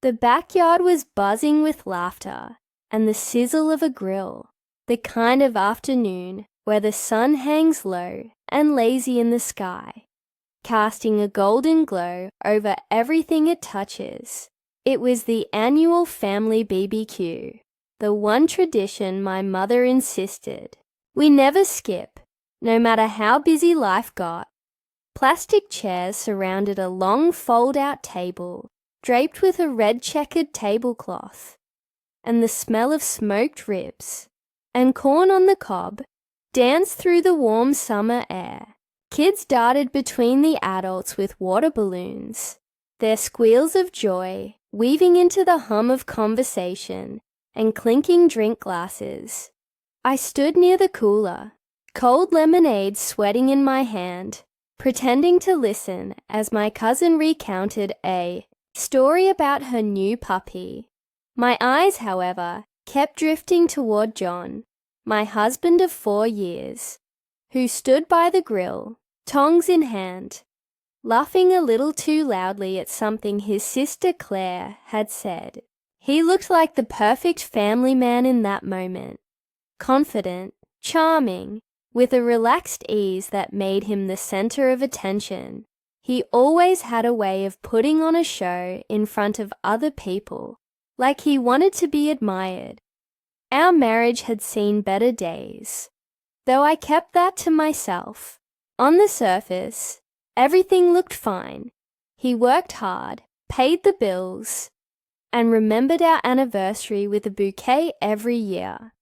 The backyard was buzzing with laughter and the sizzle of a grill, the kind of afternoon where the sun hangs low and lazy in the sky, casting a golden glow over everything it touches. It was the annual family BBQ, the one tradition my mother insisted we never skip, no matter how busy life got. Plastic chairs surrounded a long fold-out table draped with a red checkered tablecloth, and the smell of smoked ribs and corn on the cob danced through the warm summer air. Kids darted between the adults with water balloons, their squeals of joy weaving into the hum of conversation and clinking drink glasses. I stood near the cooler, cold lemonade sweating in my hand, pretending to listen as my cousin recounted a story about her new puppy. My eyes, however, kept drifting toward John, my husband of 4 years, who stood by the grill, tongs in hand, laughing a little too loudly at something his sister Claire had said. He looked like the perfect family man in that moment, confident, charming, with a relaxed ease that made him the center of attention. He always had a way of putting on a show in front of other people, like he wanted to be admired. Our marriage had seen better days, though I kept that to myself. On the surface, everything looked fine. He worked hard, paid the bills, and remembered our anniversary with a bouquet every year.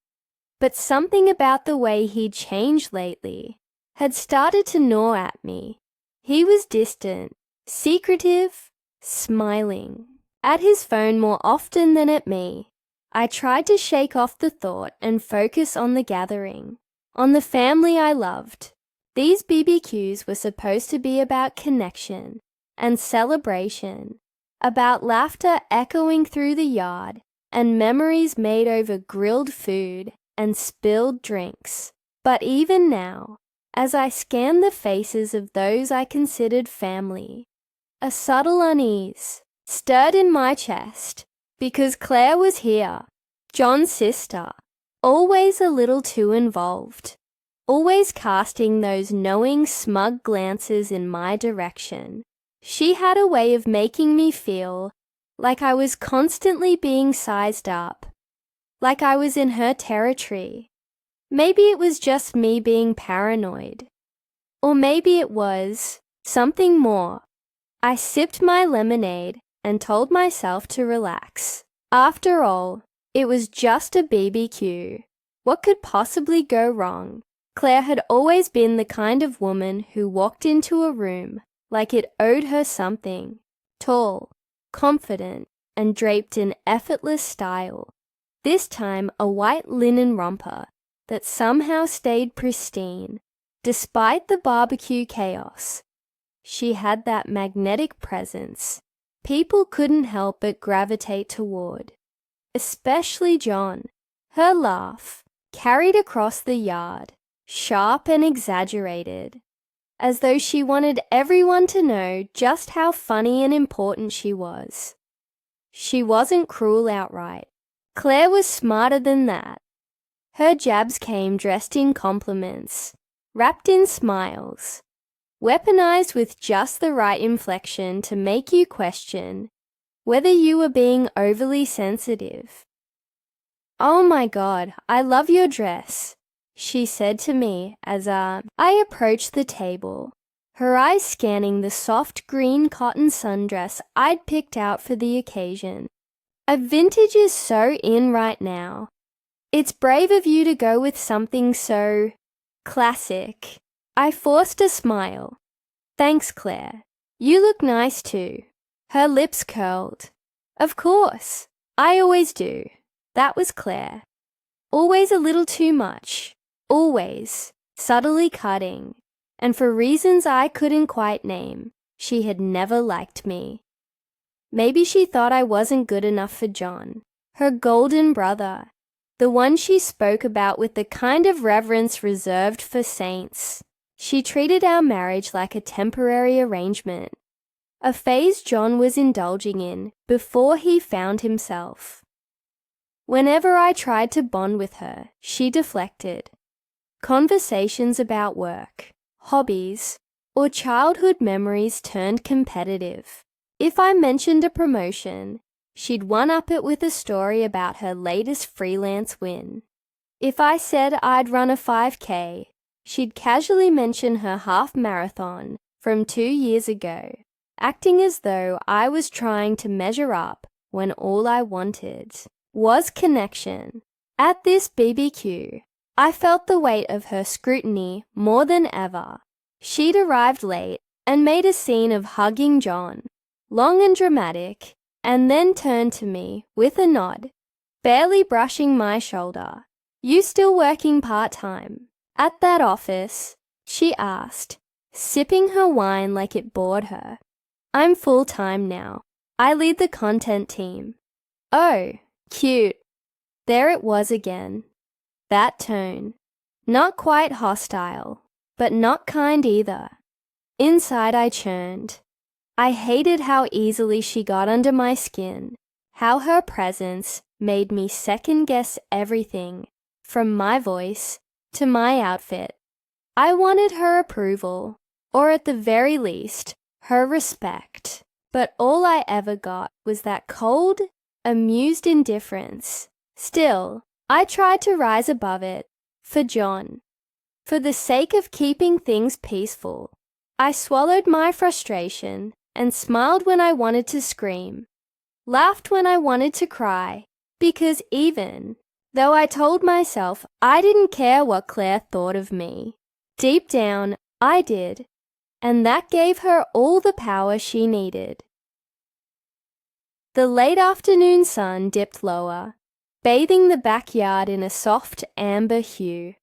But something about the way he'd changed lately had started to gnaw at me. He was distant, secretive, smiling, at his phone more often than at me. I tried to shake off the thought and focus on the gathering, on the family I loved. These BBQs were supposed to be about connection and celebration, about laughter echoing through the yard and memories made over grilled food and spilled drinks. But even now, as I scanned the faces of those I considered family, a subtle unease stirred in my chest because Claire was here, John's sister, always a little too involved, always casting those knowing, smug glances in my direction. She had a way of making me feel like I was constantly being sized up, like I was in her territory. Maybe it was just me being paranoid. Or maybe it was something more. I sipped my lemonade and told myself to relax. After all, it was just a BBQ. What could possibly go wrong? Claire had always been the kind of woman who walked into a room like it owed her something. Tall, confident, and draped in effortless style. This time a white linen romper that somehow stayed pristine, despite the barbecue chaos. She had that magnetic presence people couldn't help but gravitate toward, especially John. Her laugh carried across the yard, sharp and exaggerated, as though she wanted everyone to know just how funny and important she was. She wasn't cruel outright. Claire was smarter than that. Her jabs came dressed in compliments, wrapped in smiles, weaponized with just the right inflection to make you question whether you were being overly sensitive. "Oh my God, I love your dress," she said to me as I approached the table, her eyes scanning the soft green cotton sundress I'd picked out for the occasion. A vintage is so in right now. It's brave of you to go with something so classic. I forced a smile. "Thanks, Claire. You look nice too." Her lips curled. "Of course. I always do." That was Claire. Always a little too much. Always. Subtly cutting. And for reasons I couldn't quite name, she had never liked me. Maybe she thought I wasn't good enough for John, her golden brother, the one she spoke about with the kind of reverence reserved for saints. She treated our marriage like a temporary arrangement, a phase John was indulging in before he found himself. Whenever I tried to bond with her, she deflected. Conversations about work, hobbies, or childhood memories turned competitive. If I mentioned a promotion, she'd one-up it with a story about her latest freelance win. If I said I'd run a 5K, she'd casually mention her half marathon from 2 years ago, acting as though I was trying to measure up when all I wanted was connection. At this BBQ, I felt the weight of her scrutiny more than ever. She'd arrived late and made a scene of hugging John, long and dramatic, and then turned to me with a nod, barely brushing my shoulder. "You still working part-time at that office?" she asked, sipping her wine like it bored her. "I'm full-time now. I lead the content team." "Oh, cute." There it was again. That tone. Not quite hostile, but not kind either. Inside I churned. I hated how easily she got under my skin, how her presence made me second-guess everything, from my voice to my outfit. I wanted her approval, or at the very least, her respect. But all I ever got was that cold, amused indifference. Still, I tried to rise above it, for John. For the sake of keeping things peaceful, I swallowed my frustration and smiled when I wanted to scream, laughed when I wanted to cry, because even though I told myself I didn't care what Claire thought of me, deep down I did, and that gave her all the power she needed. The late afternoon sun dipped lower, bathing the backyard in a soft amber hue.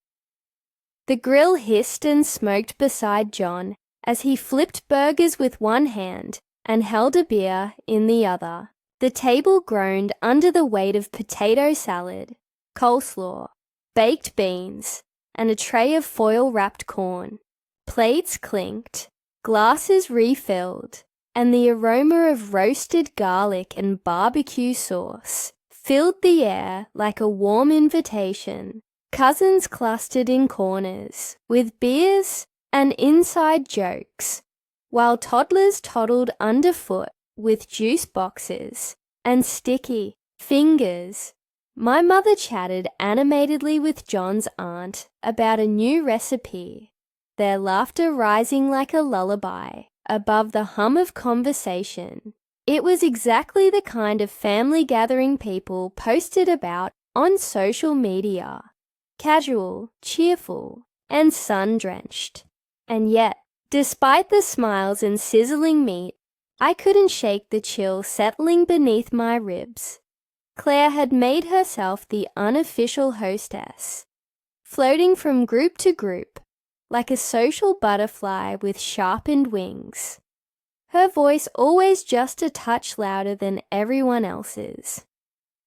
The grill hissed and smoked beside John as he flipped burgers with one hand and held a beer in the other. The table groaned under the weight of potato salad, coleslaw, baked beans, and a tray of foil-wrapped corn. Plates clinked, glasses refilled, and the aroma of roasted garlic and barbecue sauce filled the air like a warm invitation. Cousins clustered in corners, with beers and inside jokes, while toddlers toddled underfoot with juice boxes and sticky fingers. My mother chatted animatedly with John's aunt about a new recipe, their laughter rising like a lullaby above the hum of conversation. It was exactly the kind of family gathering people posted about on social media. Casual, cheerful, and sun-drenched. And yet, despite the smiles and sizzling meat, I couldn't shake the chill settling beneath my ribs. Claire had made herself the unofficial hostess, floating from group to group, like a social butterfly with sharpened wings. Her voice always just a touch louder than everyone else's.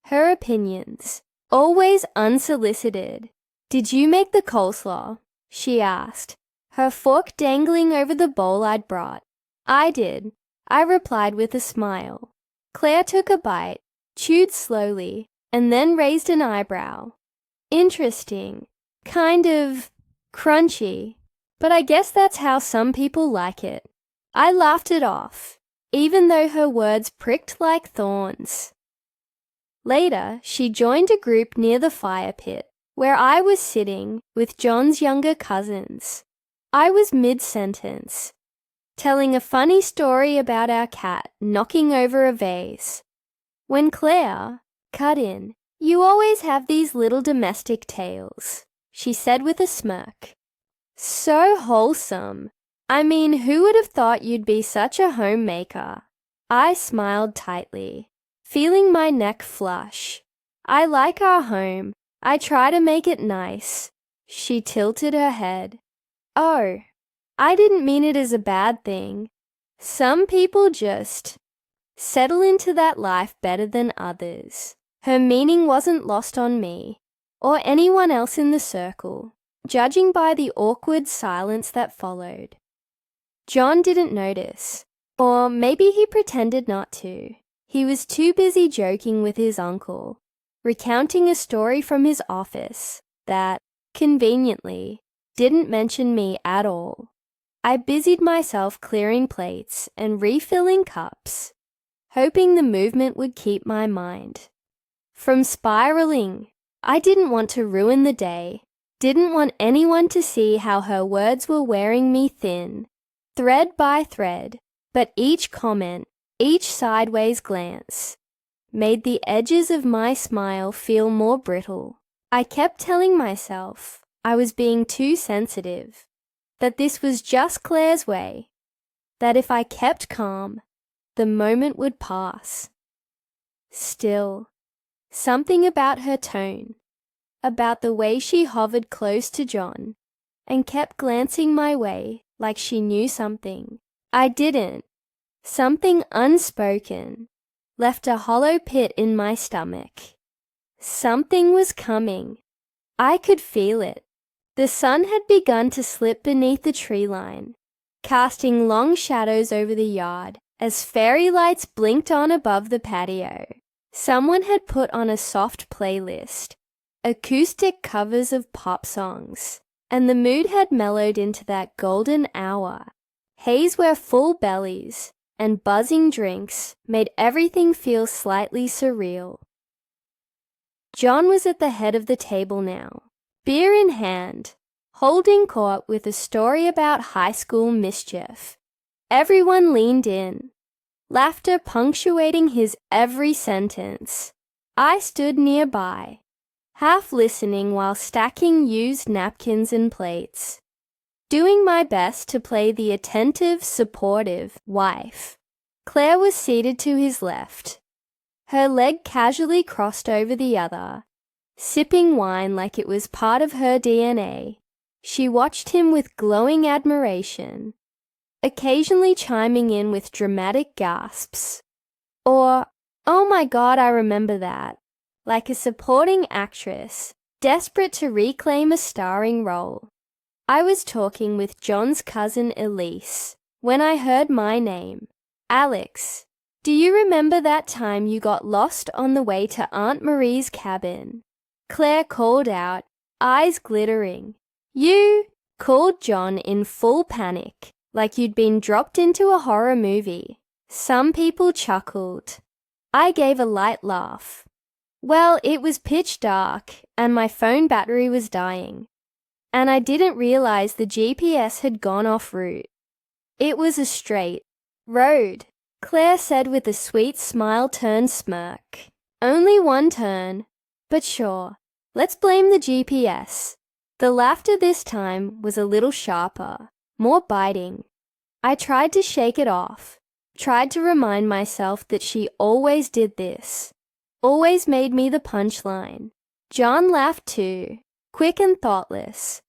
Her opinions, always unsolicited. "Did you make the coleslaw?" she asked, her fork dangling over the bowl I'd brought. "I did," I replied with a smile. Claire took a bite, chewed slowly, and then raised an eyebrow. "Interesting. Kind of crunchy. But I guess that's how some people like it." I laughed it off, even though her words pricked like thorns. Later, she joined a group near the fire pit, where I was sitting with John's younger cousins. I was mid-sentence, telling a funny story about our cat knocking over a vase, when Claire cut in. "You always have these little domestic tales," she said with a smirk. "So wholesome. I mean, who would have thought you'd be such a homemaker?" I smiled tightly, feeling my neck flush. "I like our home. I try to make it nice." She tilted her head. "Oh, I didn't mean it as a bad thing. Some people just settle into that life better than others." Her meaning wasn't lost on me, or anyone else in the circle, judging by the awkward silence that followed. John didn't notice, Or maybe he pretended not to. He was too busy joking with his uncle, recounting a story from his office that, conveniently, didn't mention me at all. I busied myself clearing plates and refilling cups, hoping the movement would keep my mind from spiraling. I didn't want to ruin the day, didn't want anyone to see how her words were wearing me thin, thread by thread, but each comment, each sideways glance, made the edges of my smile feel more brittle. I kept telling myself I was being too sensitive, that this was just Claire's way, that if I kept calm, the moment would pass. Still, something about her tone, about the way she hovered close to John and kept glancing my way like she knew something I didn't, something unspoken, left a hollow pit in my stomach. Something was coming. I could feel it. The sun had begun to slip beneath the tree line, casting long shadows over the yard as fairy lights blinked on above the patio. Someone had put on a soft playlist, acoustic covers of pop songs, and the mood had mellowed into that golden hour. Haze where full bellies and buzzing drinks made everything feel slightly surreal. John was at the head of the table now, beer in hand, holding court with a story about high school mischief. Everyone leaned in, laughter punctuating his every sentence. I stood nearby, half listening while stacking used napkins and plates, doing my best to play the attentive, supportive wife. Claire was seated to his left, her leg casually crossed over the other, sipping wine like it was part of her DNA. She watched him with glowing admiration, occasionally chiming in with dramatic gasps, or, "Oh my God, I remember that," like a supporting actress, desperate to reclaim a starring role. I was talking with John's cousin Elise when I heard my name. "Alex, do you remember that time you got lost on the way to Aunt Marie's cabin?" Claire called out, eyes glittering. "You?" called John in full panic, like you'd been dropped into a horror movie. Some people chuckled. I gave a light laugh. Well, it was pitch dark, and my phone battery was dying, and I didn't realize the GPS had gone off route. It was a straight road, Claire said with a sweet smile-turned smirk. "Only one turn, but sure, let's blame the GPS." The laughter this time was a little sharper, more biting. I tried to shake it off, tried to remind myself that she always did this, always made me the punchline. John laughed too, quick and thoughtless.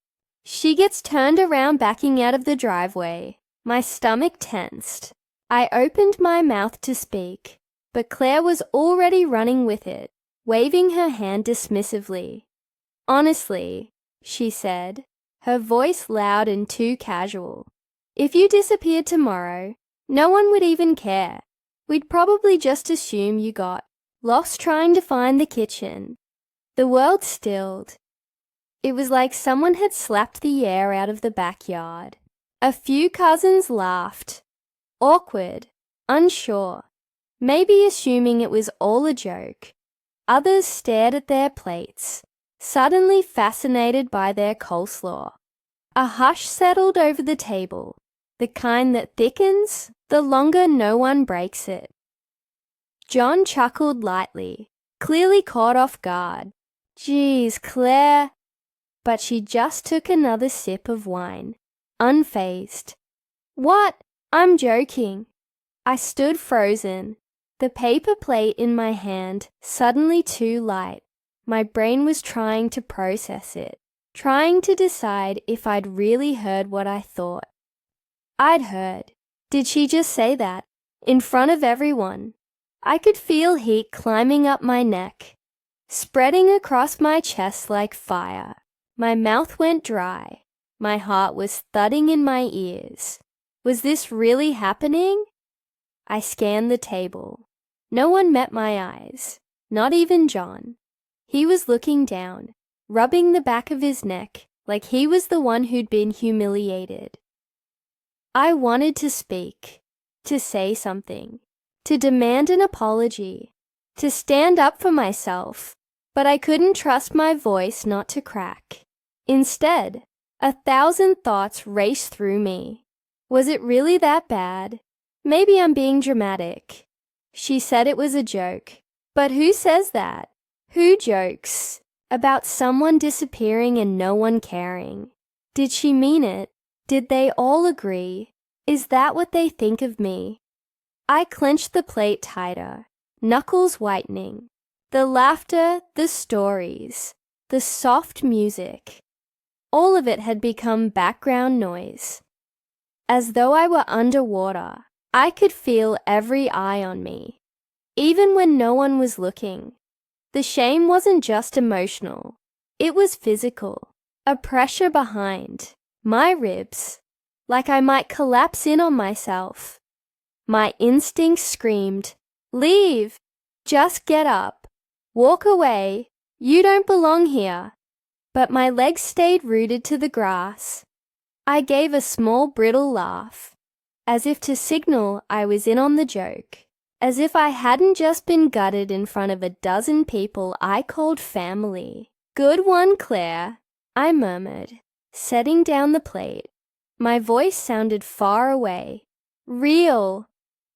She gets turned around backing out of the driveway. My stomach tensed. I opened my mouth to speak, but Claire was already running with it, waving her hand dismissively. "Honestly," she said, her voice loud and too casual, "if you disappeared tomorrow, no one would even care. We'd probably just assume you got lost trying to find the kitchen." The world stilled. It was like someone had slapped the air out of the backyard. A few cousins laughed, awkward, unsure, maybe assuming it was all a joke. Others stared at their plates, suddenly fascinated by their coleslaw. A hush settled over the table, the kind that thickens the longer no one breaks it. John chuckled lightly, clearly caught off guard. "Geez, Claire." But she just took another sip of wine, unfazed. "What? I'm joking." I stood frozen, the paper plate in my hand suddenly too light. My brain was trying to process it, trying to decide if I'd really heard what I thought. I'd heard. Did she just say that? In front of everyone. I could feel heat climbing up my neck, spreading across my chest like fire. My mouth went dry. My heart was thudding in my ears. Was this really happening? I scanned the table. No one met my eyes, not even John. He was looking down, rubbing the back of his neck like he was the one who'd been humiliated. I wanted to speak, to say something, to demand an apology, to stand up for myself, but I couldn't trust my voice not to crack. Instead, 1,000 thoughts raced through me. Was it really that bad? Maybe I'm being dramatic. She said it was a joke. But who says that? Who jokes about someone disappearing and no one caring? Did she mean it? Did they all agree? Is that what they think of me? I clenched the plate tighter, knuckles whitening. The laughter, the stories, the soft music, all of it had become background noise. As though I were underwater, I could feel every eye on me, even when no one was looking. The shame wasn't just emotional, it was physical, a pressure behind my ribs, like I might collapse in on myself. My instincts screamed, "Leave! Just get up! Walk away! You don't belong here!" But my legs stayed rooted to the grass. I gave a small brittle laugh, as if to signal I was in on the joke, as if I hadn't just been gutted in front of a dozen people I called family. "Good one, Claire," I murmured, setting down the plate. My voice sounded far away. Real.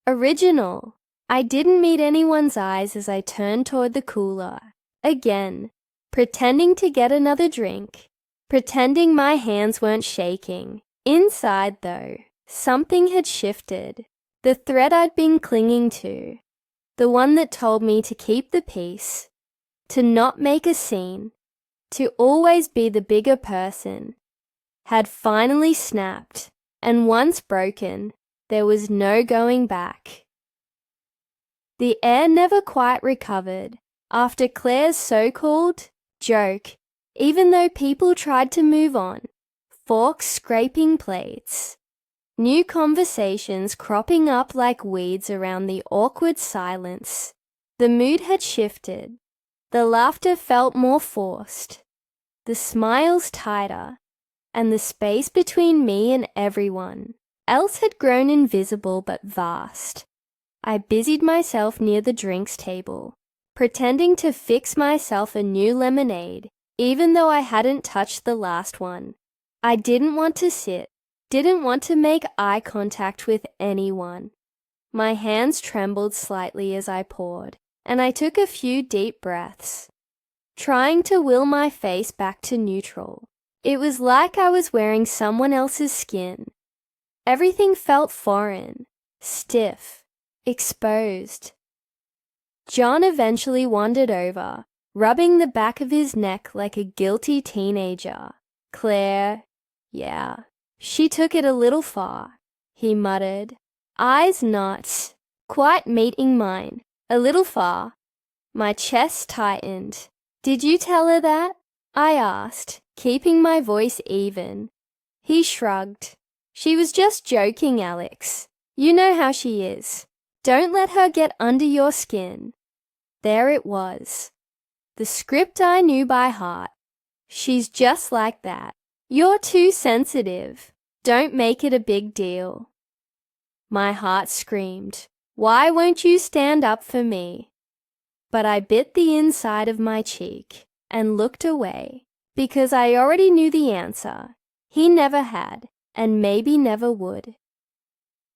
Original. I didn't meet anyone's eyes as I turned toward the cooler. Again, pretending to get another drink, pretending my hands weren't shaking. Inside, though, something had shifted. The thread I'd been clinging to, the one that told me to keep the peace, to not make a scene, to always be the bigger person, had finally snapped, and once broken, there was no going back. The air never quite recovered after Claire's so-called joke, even though people tried to move on, forks scraping plates, new conversations cropping up like weeds around the awkward silence. The mood had shifted. The laughter felt more forced, the smiles tighter, and the space between me and everyone else had grown invisible but vast. I busied myself near the drinks table, pretending to fix myself a new lemonade, even though I hadn't touched the last one. I didn't want to sit, didn't want to make eye contact with anyone. My hands trembled slightly as I poured, and I took a few deep breaths, trying to will my face back to neutral. It was like I was wearing someone else's skin. Everything felt foreign, stiff, exposed. John eventually wandered over, rubbing the back of his neck like a guilty teenager. "Claire, yeah, she took it a little far," he muttered, eyes not quite meeting mine. "A little far." My chest tightened. "Did you tell her that?" I asked, keeping my voice even. He shrugged. "She was just joking, Alex. You know how she is. Don't let her get under your skin." There it was. The script I knew by heart. "She's just like that. You're too sensitive. Don't make it a big deal." My heart screamed, "Why won't you stand up for me?" But I bit the inside of my cheek and looked away, because I already knew the answer. He never had, and maybe never would.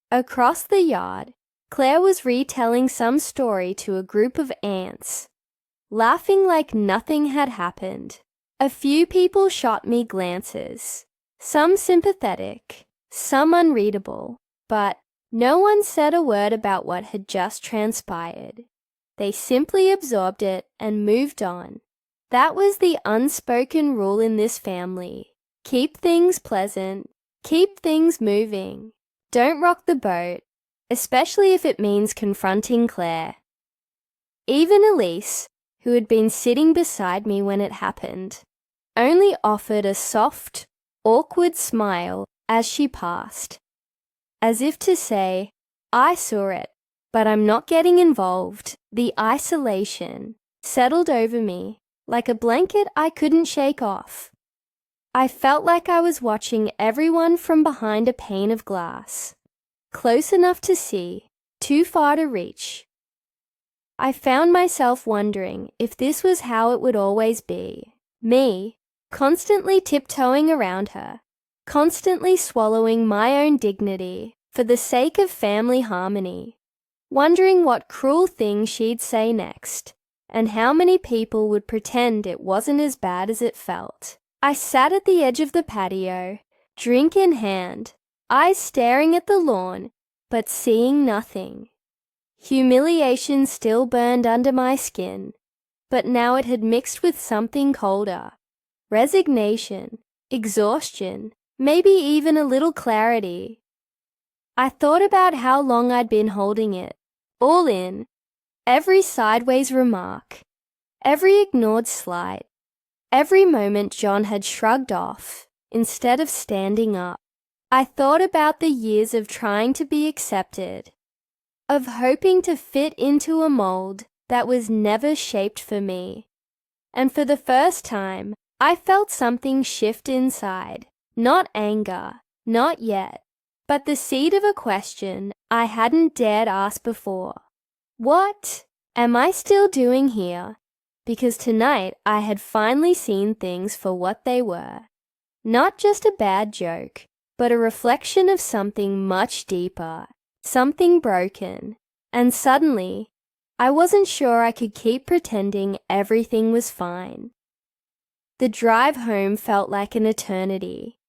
Across the yard, Claire was retelling some story to a group of aunts, laughing like nothing had happened. A few people shot me glances, some sympathetic, some unreadable, but no one said a word about what had just transpired. They simply absorbed it and moved on. That was the unspoken rule in this family. Keep things pleasant, keep things moving. Don't rock the boat, especially if it means confronting Claire. Even Elise, who had been sitting beside me when it happened, only offered a soft, awkward smile as she passed, as if to say, "I saw it, but I'm not getting involved. The isolation settled over me like a blanket I couldn't shake off. I felt like I was watching everyone from behind a pane of glass, close enough to see, too far to reach. I found myself wondering if this was how it would always be. Me, constantly tiptoeing around her, constantly swallowing my own dignity for the sake of family harmony, wondering what cruel thing she'd say next, and how many people would pretend it wasn't as bad as it felt. I sat at the edge of the patio, drink in hand, eyes staring at the lawn, but seeing nothing. Humiliation still burned under my skin, but now it had mixed with something colder. Resignation, exhaustion, maybe even a little clarity. I thought about how long I'd been holding it, all in, every sideways remark, every ignored slight, every moment John had shrugged off instead of standing up. I thought about the years of trying to be accepted, of hoping to fit into a mold that was never shaped for me. And for the first time, I felt something shift inside. Not anger, not yet, but the seed of a question I hadn't dared ask before. What am I still doing here? Because tonight I had finally seen things for what they were. Not just a bad joke, but a reflection of something much deeper, something broken. And suddenly, I wasn't sure I could keep pretending everything was fine. The drive home felt like an eternity.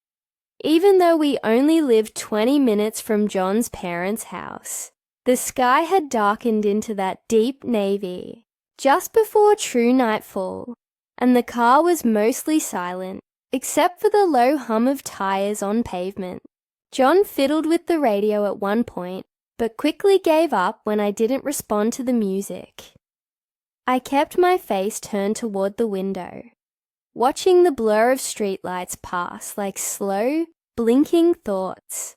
Even though we only lived 20 minutes from John's parents' house, the sky had darkened into that deep navy just before true nightfall, and the car was mostly silent, except for the low hum of tires on pavement. John fiddled with the radio at one point, but quickly gave up when I didn't respond to the music. I kept my face turned toward the window, watching the blur of streetlights pass like slow, blinking thoughts.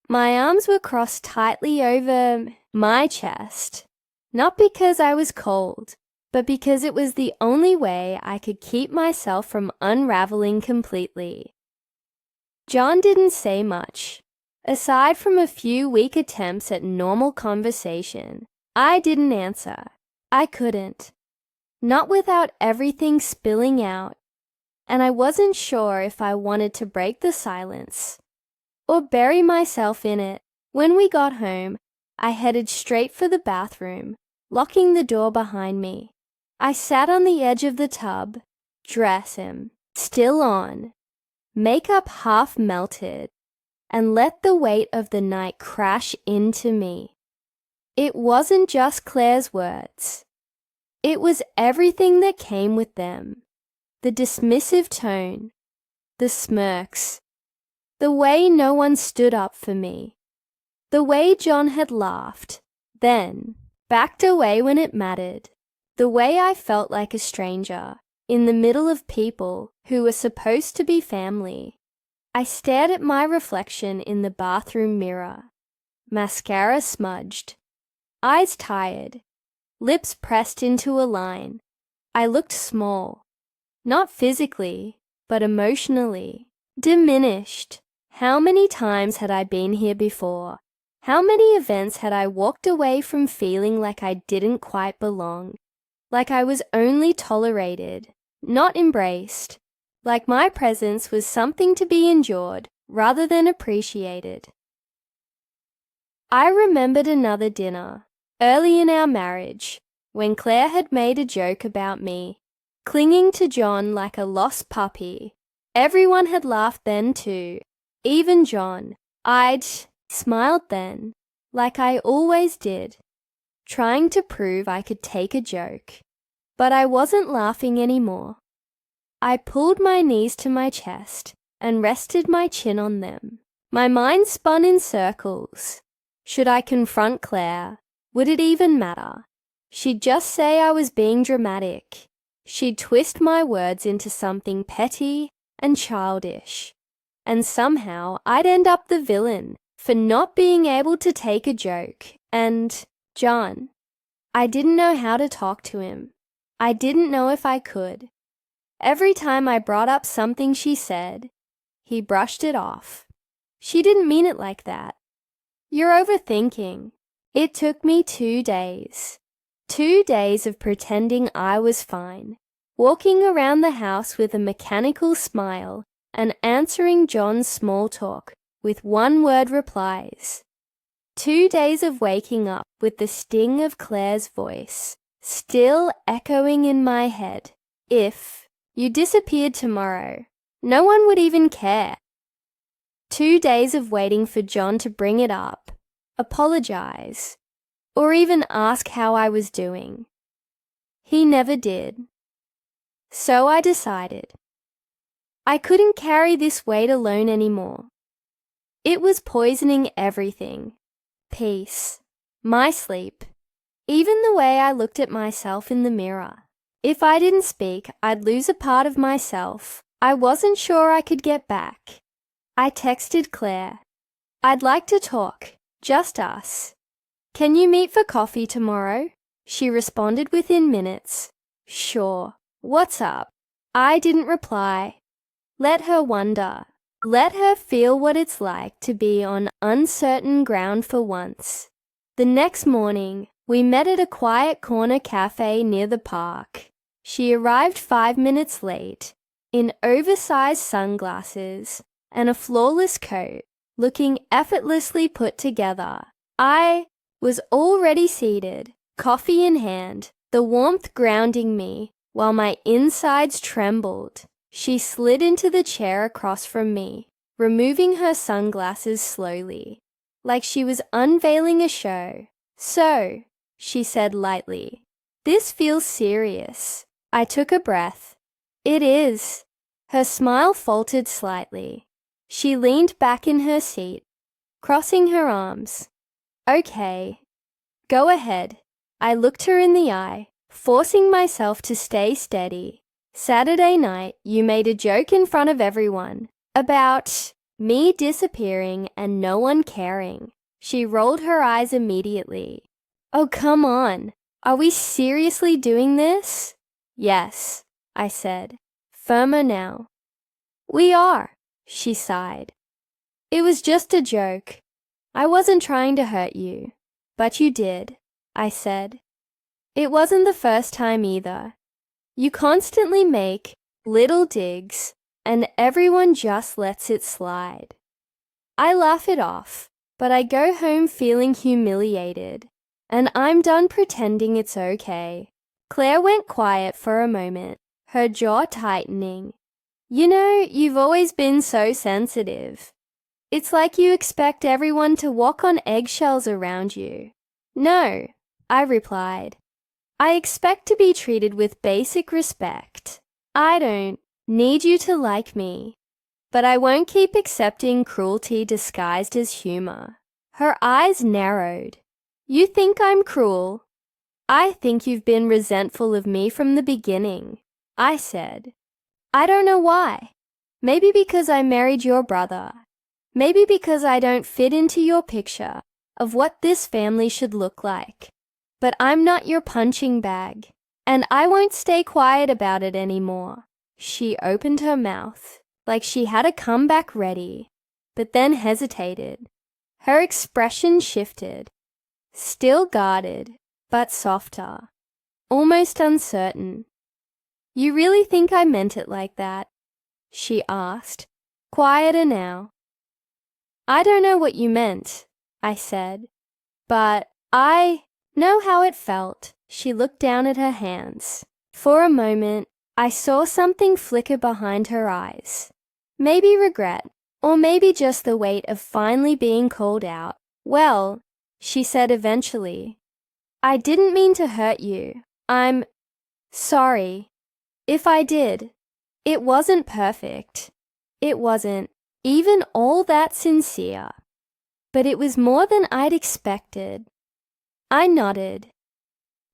My arms were crossed tightly over my chest, not because I was cold, but because it was the only way I could keep myself from unraveling completely. John didn't say much. Aside from a few weak attempts at normal conversation, I didn't answer. I couldn't. Not without everything spilling out, and I wasn't sure if I wanted to break the silence or bury myself in it. When we got home, I headed straight for the bathroom, locking the door behind me. I sat on the edge of the tub, dress still on, makeup half melted, and let the weight of the night crash into me. It wasn't just Claire's words. It was everything that came with them. The dismissive tone, the smirks, the way no one stood up for me, the way John had laughed, then backed away when it mattered, the way I felt like a stranger in the middle of people who were supposed to be family. I stared at my reflection in the bathroom mirror, mascara smudged, eyes tired, lips pressed into a line. I looked small, not physically, but emotionally, diminished. How many times had I been here before? How many events had I walked away from feeling like I didn't quite belong, like I was only tolerated, not embraced, like my presence was something to be endured rather than appreciated. I remembered another dinner, early in our marriage, when Claire had made a joke about me, clinging to John like a lost puppy. Everyone had laughed then too, even John. I'd smiled then, like I always did, trying to prove I could take a joke. But I wasn't laughing anymore. I pulled my knees to my chest and rested my chin on them. My mind spun in circles. Should I confront Claire? Would it even matter? She'd just say I was being dramatic. She'd twist my words into something petty and childish. And somehow I'd end up the villain for not being able to take a joke. And John. I didn't know how to talk to him. I didn't know if I could. Every time I brought up something she said, he brushed it off. She didn't mean it like that. You're overthinking. It took me 2 days. 2 days of pretending I was fine, walking around the house with a mechanical smile and answering John's small talk with one-word replies. 2 days of waking up with the sting of Claire's voice still echoing in my head. If you disappeared tomorrow, no one would even care. 2 days of waiting for John to bring it up, apologize, or even ask how I was doing. He never did. So I decided. I couldn't carry this weight alone anymore. It was poisoning everything. Peace, my sleep, even the way I looked at myself in the mirror. If I didn't speak, I'd lose a part of myself I wasn't sure I could get back. I texted Claire. I'd like to talk, just us. Can you meet for coffee tomorrow? She responded within minutes. Sure. What's up? I didn't reply. Let her wonder. Let her feel what it's like to be on uncertain ground for once. The next morning, we met at a quiet corner cafe near the park. She arrived 5 minutes late, in oversized sunglasses and a flawless coat, looking effortlessly put together. I was already seated, coffee in hand, the warmth grounding me while my insides trembled. She slid into the chair across from me, removing her sunglasses slowly, like she was unveiling a show. So, she said lightly, this feels serious. I took a breath. It is. Her smile faltered slightly. She leaned back in her seat, crossing her arms. Okay. Go ahead. I looked her in the eye, forcing myself to stay steady. Saturday night, you made a joke in front of everyone about me disappearing and no one caring. She rolled her eyes immediately. Oh, come on. Are we seriously doing this? Yes, I said, firmer now. We are, she sighed. It was just a joke. I wasn't trying to hurt you, but you did, I said. It wasn't the first time either. You constantly make little digs, and everyone just lets it slide. I laugh it off, but I go home feeling humiliated, and I'm done pretending it's okay. Claire went quiet for a moment, her jaw tightening. You know, you've always been so sensitive. It's like you expect everyone to walk on eggshells around you. No, I replied. I expect to be treated with basic respect. I don't need you to like me, but I won't keep accepting cruelty disguised as humor. Her eyes narrowed. You think I'm cruel? I think you've been resentful of me from the beginning, I said. I don't know why. Maybe because I married your brother. Maybe because I don't fit into your picture of what this family should look like. But I'm not your punching bag, and I won't stay quiet about it anymore. She opened her mouth, like she had a comeback ready, but then hesitated. Her expression shifted, still guarded, but softer, almost uncertain. You really think I meant it like that? She asked, quieter now. I don't know what you meant, I said, but I know how it felt. She looked down at her hands. For a moment, I saw something flicker behind her eyes. Maybe regret, or maybe just the weight of finally being called out. Well, she said eventually, I didn't mean to hurt you. I'm sorry. If I did, it wasn't perfect. It wasn't even all that sincere. But it was more than I'd expected. I nodded.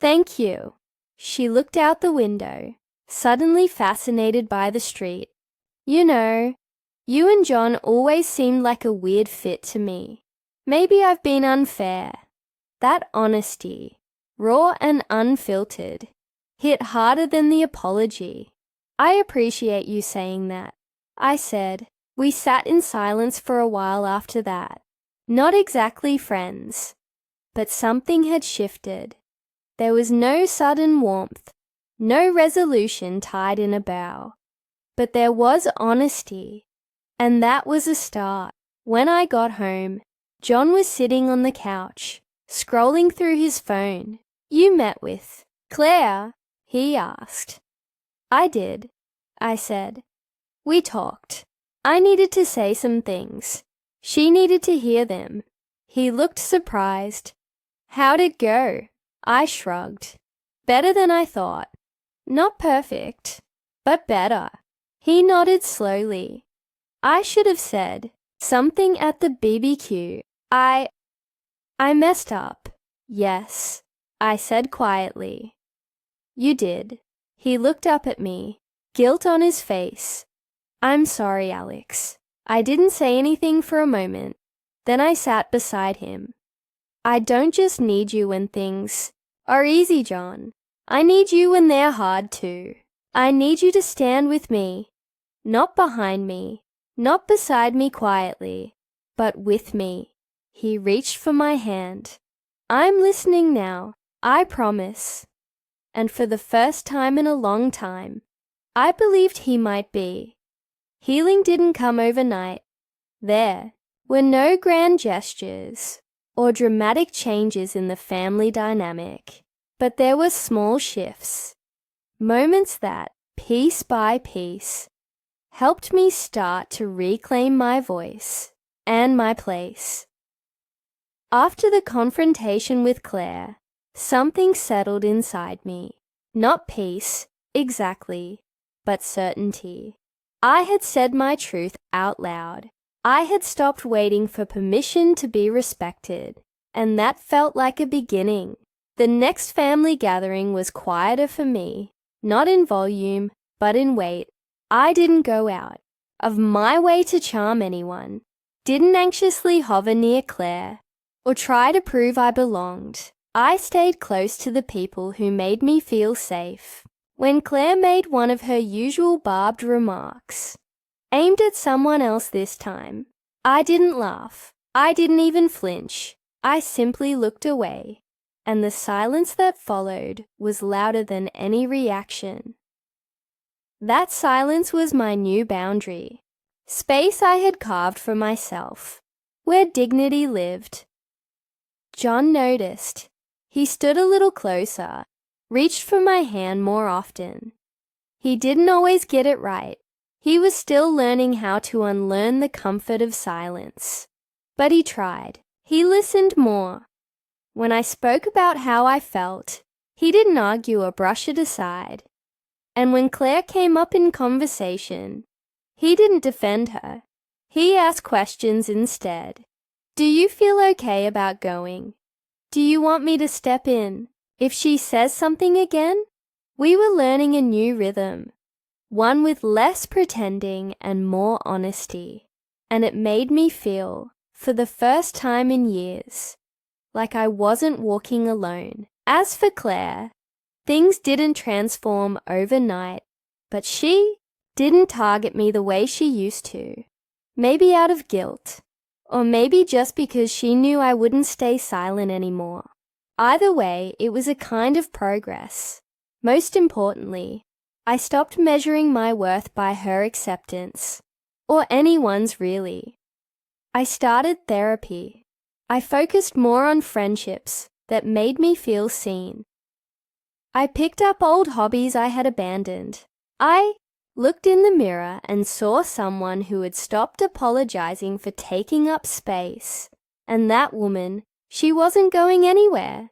Thank you. She looked out the window, suddenly fascinated by the street. You know, you and John always seemed like a weird fit to me. Maybe I've been unfair. That honesty, raw and unfiltered, hit harder than the apology. "I appreciate you saying that," I said. We sat in silence for a while after that. Not exactly friends, but something had shifted. There was no sudden warmth, no resolution tied in a bow, but there was honesty, and that was a start. When I got home, John was sitting on the couch, scrolling through his phone. "You met with Claire?" he asked. "I did," I said. "We talked. I needed to say some things. She needed to hear them." He looked surprised. "How'd it go?" I shrugged. "Better than I thought. Not perfect, but better." He nodded slowly. "I should have said something at the BBQ. I messed up." "Yes," I said quietly. "You did." He looked up at me, guilt on his face. "I'm sorry, Alex." I didn't say anything for a moment. Then I sat beside him. "I don't just need you when things are easy, John. I need you when they're hard too. I need you to stand with me, not behind me, not beside me quietly, but with me." He reached for my hand. "I'm listening now, I promise." And for the first time in a long time, I believed he might be. Healing didn't come overnight. There were no grand gestures or dramatic changes in the family dynamic, but there were small shifts, moments that, piece by piece, helped me start to reclaim my voice and my place. After the confrontation with Claire, something settled inside me. Not peace, exactly, but certainty. I had said my truth out loud. I had stopped waiting for permission to be respected, and that felt like a beginning. The next family gathering was quieter for me, not in volume, but in weight. I didn't go out of my way to charm anyone, didn't anxiously hover near Claire, or try to prove I belonged. I stayed close to the people who made me feel safe. When Claire made one of her usual barbed remarks, aimed at someone else this time, I didn't laugh. I didn't even flinch. I simply looked away, and the silence that followed was louder than any reaction. That silence was my new boundary, space I had carved for myself, where dignity lived. John noticed. He stood a little closer, reached for my hand more often. He didn't always get it right. He was still learning how to unlearn the comfort of silence. But he tried. He listened more. When I spoke about how I felt, he didn't argue or brush it aside. And when Claire came up in conversation, he didn't defend her. He asked questions instead. "Do you feel okay about going? Do you want me to step in if she says something again?" We were learning a new rhythm, one with less pretending and more honesty, and it made me feel, for the first time in years, like I wasn't walking alone. As for Claire, things didn't transform overnight, but she didn't target me the way she used to. Maybe out of guilt, or maybe just because she knew I wouldn't stay silent anymore. Either way, it was a kind of progress. Most importantly, I stopped measuring my worth by her acceptance, or anyone's really. I started therapy. I focused more on friendships that made me feel seen. I picked up old hobbies I had abandoned. I looked in the mirror and saw someone who had stopped apologizing for taking up space. And that woman, she wasn't going anywhere.